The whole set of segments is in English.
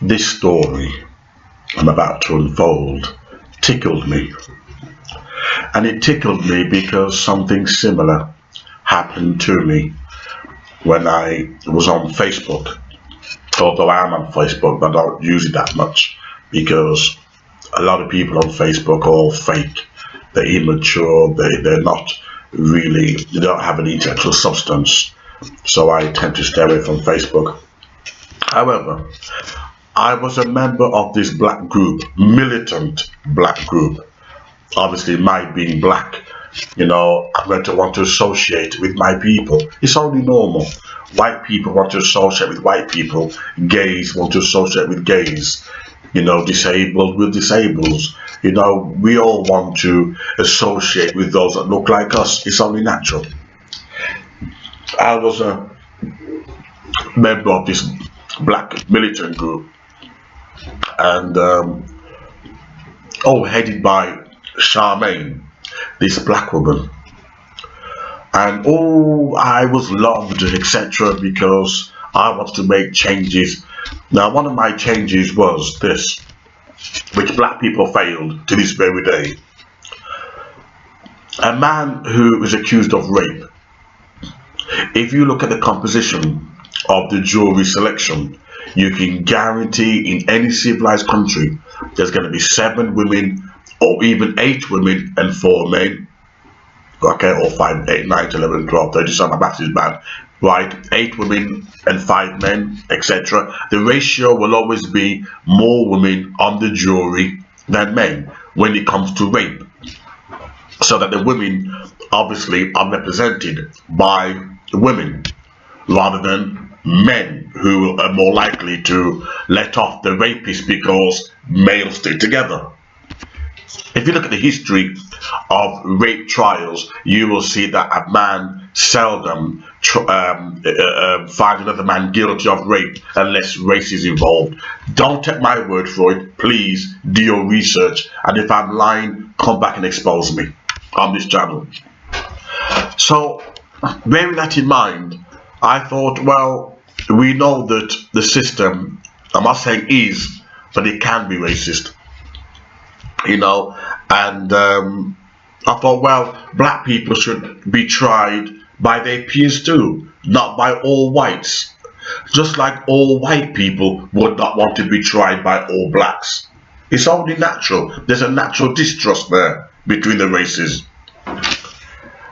This story I'm about to unfold tickled me. And it tickled me because something similar happened to me when I was on Facebook. Although I am on Facebook, but I don't use it that much because a lot of people on Facebook are all fake. They're immature, they're not really, they don't have any intellectual substance. So I tend to stay away from Facebook. However, I was a member of this black group, militant black group. Obviously, my being black, I'm going to want to associate with my people. It's only normal. White people want to associate with white people. Gays want to associate with gays. Disabled with disables. We all want to associate with those that look like us. It's only natural. I was a member of this black militant group, and headed by Charmaine, this black woman. And I was loved, etc., because I wanted to make changes. Now, one of my changes was this, which black people failed to this very day. A man who is accused of rape, if you look at the composition of the jury selection, you can guarantee in any civilized country there's going to be 7 women or even 8 women and 4 men. Okay, or 5, 8, 9, 10, 11, 12, 13, so my math is bad. Right, 8 women and 5 men, etc. The ratio will always be more women on the jury than men when it comes to rape. So that the women obviously are represented by women rather than men, who are more likely to let off the rapist because males stick together. If you look at the history of rape trials, you will see that a man seldom finds another man guilty of rape unless race is involved. Don't take my word for it. Please do your research, and if I'm lying, come back and expose me on this channel. So, bearing that in mind, I thought, well, we know that the system, I'm not saying is, but it can be racist. And I thought, well, black people should be tried by their peers too, not by all whites. Just like all white people would not want to be tried by all blacks. It's only natural. There's a natural distrust there between the races.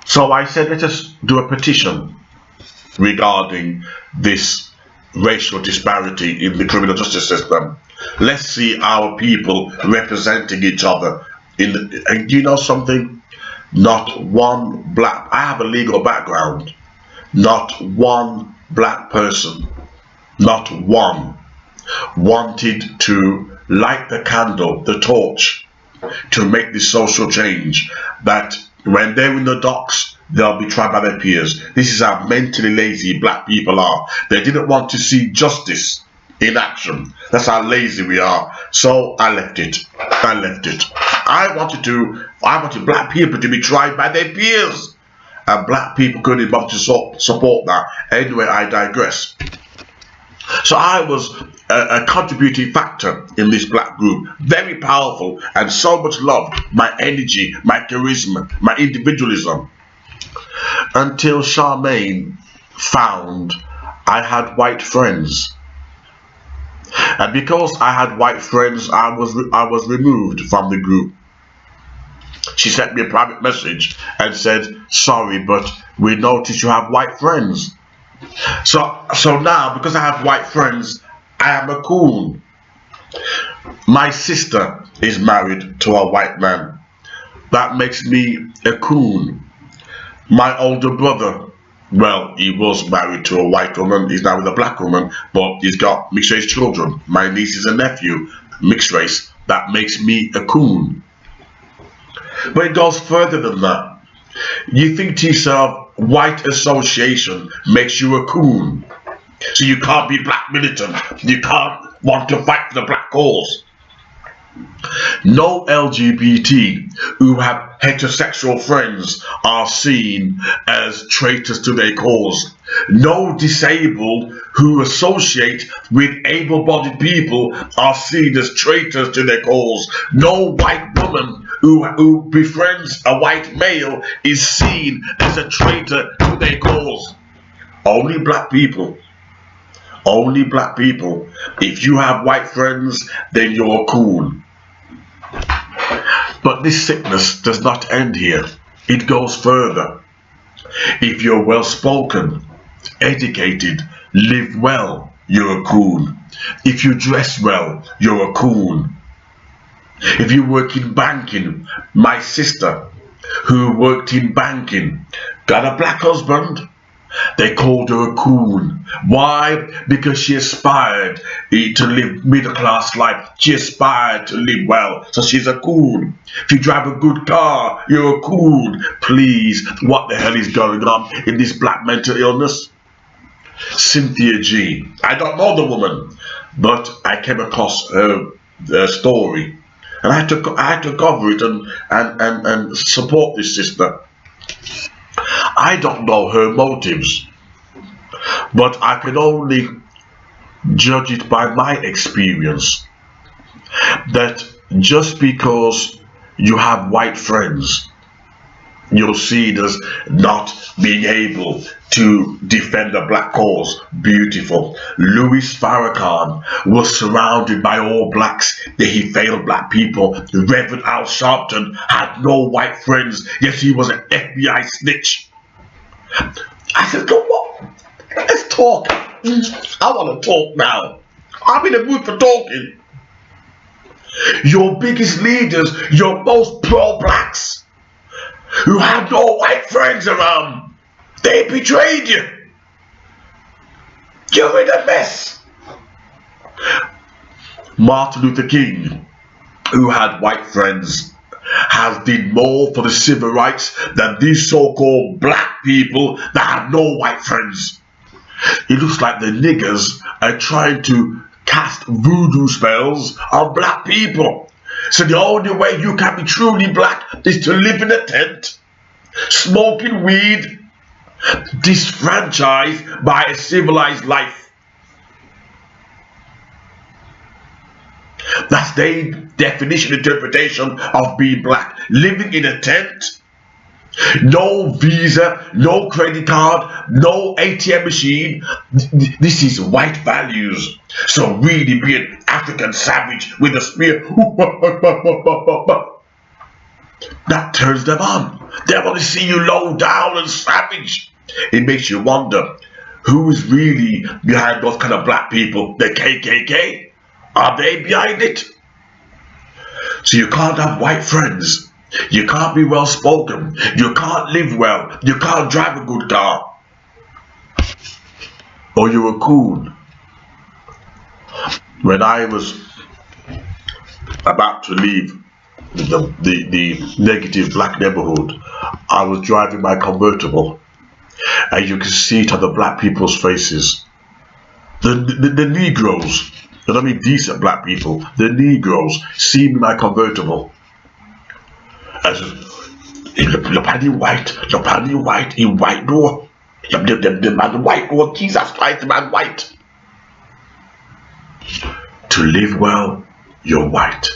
So I said, let us do a petition regarding this racial disparity in the criminal justice system. Let's see our people representing each other and you know something? Not one black, I have a legal background, not one black person, not one, wanted to light the candle, the torch, to make this social change, that when they're in the docks, they'll be tried by their peers. This is how mentally lazy black people are. They didn't want to see justice in action. That's how lazy we are. So I left it. I wanted black people to be tried by their peers. And black people couldn't bother to support that. Anyway, I digress. So I was a contributing factor in this black group. Very powerful and so much loved. My energy, my charisma, my individualism. Until Charmaine found I had white friends. And because I had white friends, I was removed from the group. She sent me a private message and said, sorry, but we noticed you have white friends. So now, because I have white friends, I am a coon. My sister is married to a white man. That makes me a coon. My older brother, well, he was married to a white woman. He's now with a black woman, but he's got mixed race children. My niece is a nephew, mixed race. That makes me a coon. But it goes further than that. You think to yourself, white association makes you a coon. So you can't be black militant. You can't want to fight for the black cause. No LGBT who have heterosexual friends are seen as traitors to their cause. No disabled who associate with able-bodied people are seen as traitors to their cause. No white woman who befriends a white male is seen as a traitor to their cause. Only black people. Only black people. If you have white friends, then you're a coon. But this sickness does not end here. It goes further. If you're well spoken, educated, live well, you're a coon. If you dress well, you're a coon. If you work in banking, my sister, who worked in banking, got a black husband. They called her a coon. Why? Because she aspired to live middle class life. She aspired to live well. So she's a coon. If you drive a good car, you're a coon. Please, what the hell is going on in this black mental illness? Cynthia G. I don't know the woman, but I came across her story. And I had to cover it and support this sister. I don't know her motives, but I can only judge it by my experience that just because you have white friends, you're seen as not being able to defend the black cause. Beautiful. Louis Farrakhan was surrounded by all blacks, yet he failed black people. Reverend Al Sharpton had no white friends, yet he was an FBI snitch. I said, come on, let's talk. I want to talk now. I'm in the mood for talking. Your biggest leaders, your most pro-blacks, who had no white friends around, they betrayed you. You're in a mess. Martin Luther King, who had white friends, has did more for the civil rights than these so-called black people that have no white friends. It looks like the niggers are trying to cast voodoo spells on black people. So the only way you can be truly black is to live in a tent, smoking weed, disfranchised by a civilized life. That's their definition, interpretation of being black. Living in a tent, no visa, no credit card, no ATM machine. This is white values. So really be an African savage with a spear. That turns them on. They want to see you low down and savage. It makes you wonder, who is really behind those kind of black people? The KKK? Are they behind it? So you can't have white friends. You can't be well spoken. You can't live well. You can't drive a good car. Or you're a coon. When I was about to leave the negative black neighborhood, I was driving my convertible, and you can see it on the black people's faces. The Negroes, I don't mean decent black people, the Negroes see me in my convertible. As the party white, in white door. The man white door, Jesus Christ, the man white. To live well, you're white.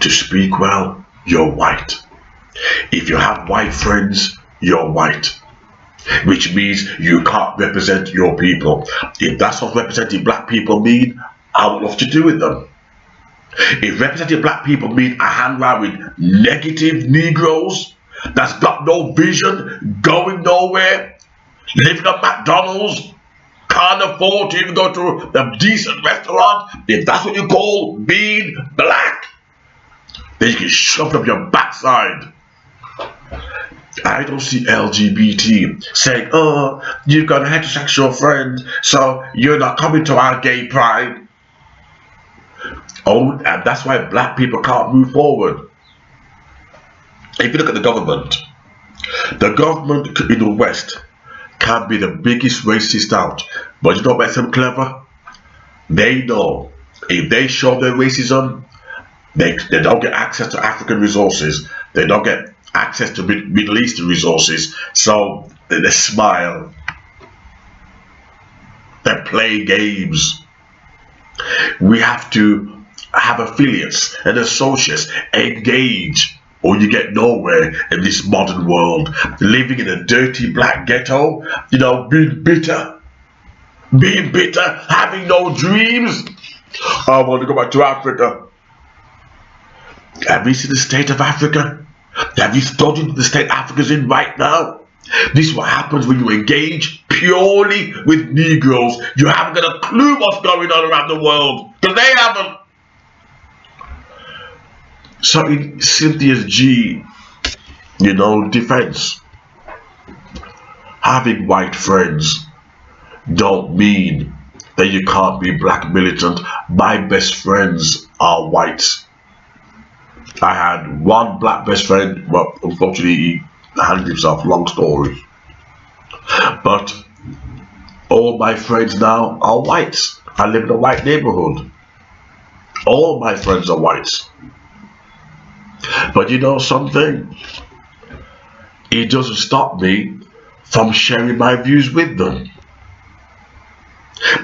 To speak well, you're white. If you have white friends, you're white. Which means you can't represent your people. If that's what representing black people mean, I would love to do with them. If representing black people mean I hang around with negative Negroes that's got no vision, going nowhere, living at McDonald's, can't afford to even go to a decent restaurant, if that's what you call being black, then you can shove it up your backside. I don't see LGBT saying, oh, you've got a heterosexual friend, so you're not coming to our gay pride. Oh, and that's why black people can't move forward. If you look at the government in the West can be the biggest racist out. But you know what makes them clever? They know if they show their racism, They don't get access to African resources. They don't get access to Middle Eastern resources. So they smile. They play games. We have to have affiliates and associates, engage, or you get nowhere in this modern world. Living in a dirty black ghetto, being bitter, having no dreams. I want to go back to Africa. Have you seen the state of Africa? Have you studied the state Africa's in right now? This is what happens when you engage purely with Negroes. You haven't got a clue what's going on around the world, because they haven't. So in Cynthia's defense, having white friends don't mean that you can't be black militant. My best friends are whites. I had one black best friend, but unfortunately he handed himself, long story. But all my friends now are whites. I live in a white neighborhood. All my friends are whites. But you know something? It doesn't stop me from sharing my views with them.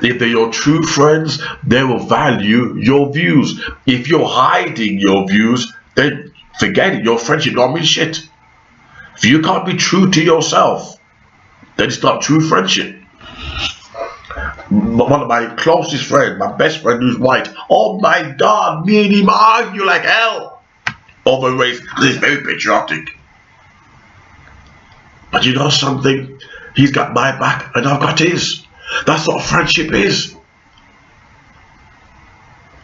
If they're your true friends, they will value your views. If you're hiding your views, then forget it. Your friendship don't mean shit. If you can't be true to yourself, then it's not true friendship. One of my closest friends, my best friend who's white, oh my God, me and him argue like hell over race. He's very patriotic. But you know something? He's got my back and I've got his. That's what friendship is.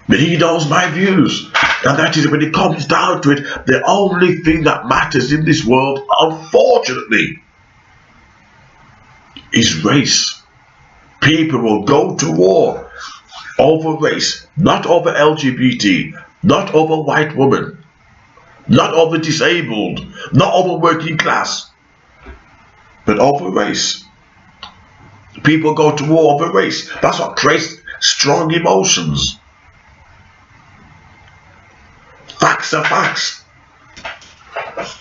But he knows my views. And that is, when it comes down to it, the only thing that matters in this world, unfortunately, is race. People will go to war over race, not over LGBT, not over white women, not over disabled, not over working class, but over race. People go to war over race. That's what creates strong emotions. Facts are facts.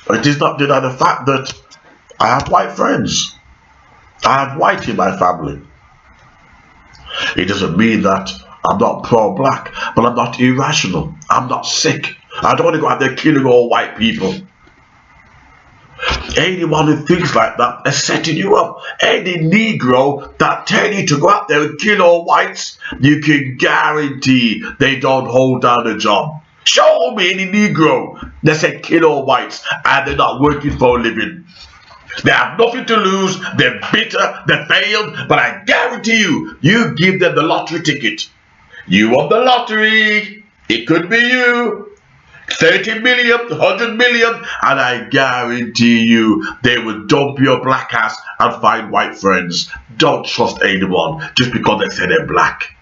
It is not denied the fact that I have white friends. I have white in my family. It doesn't mean that I'm not pro-black, but I'm not irrational. I'm not sick. I don't want to go out there killing all white people. Anyone who thinks like that is setting you up. Any Negro that tell you to go out there and kill all whites, you can guarantee they don't hold down a job. Show me any Negro that said kill all whites and they're not working for a living. They have nothing to lose, they're bitter, they failed, but I guarantee you give them the lottery ticket. You won the lottery, it could be you. 30 million, 100 million, and I guarantee you they will dump your black ass and find white friends. Don't trust anyone just because they say they're black.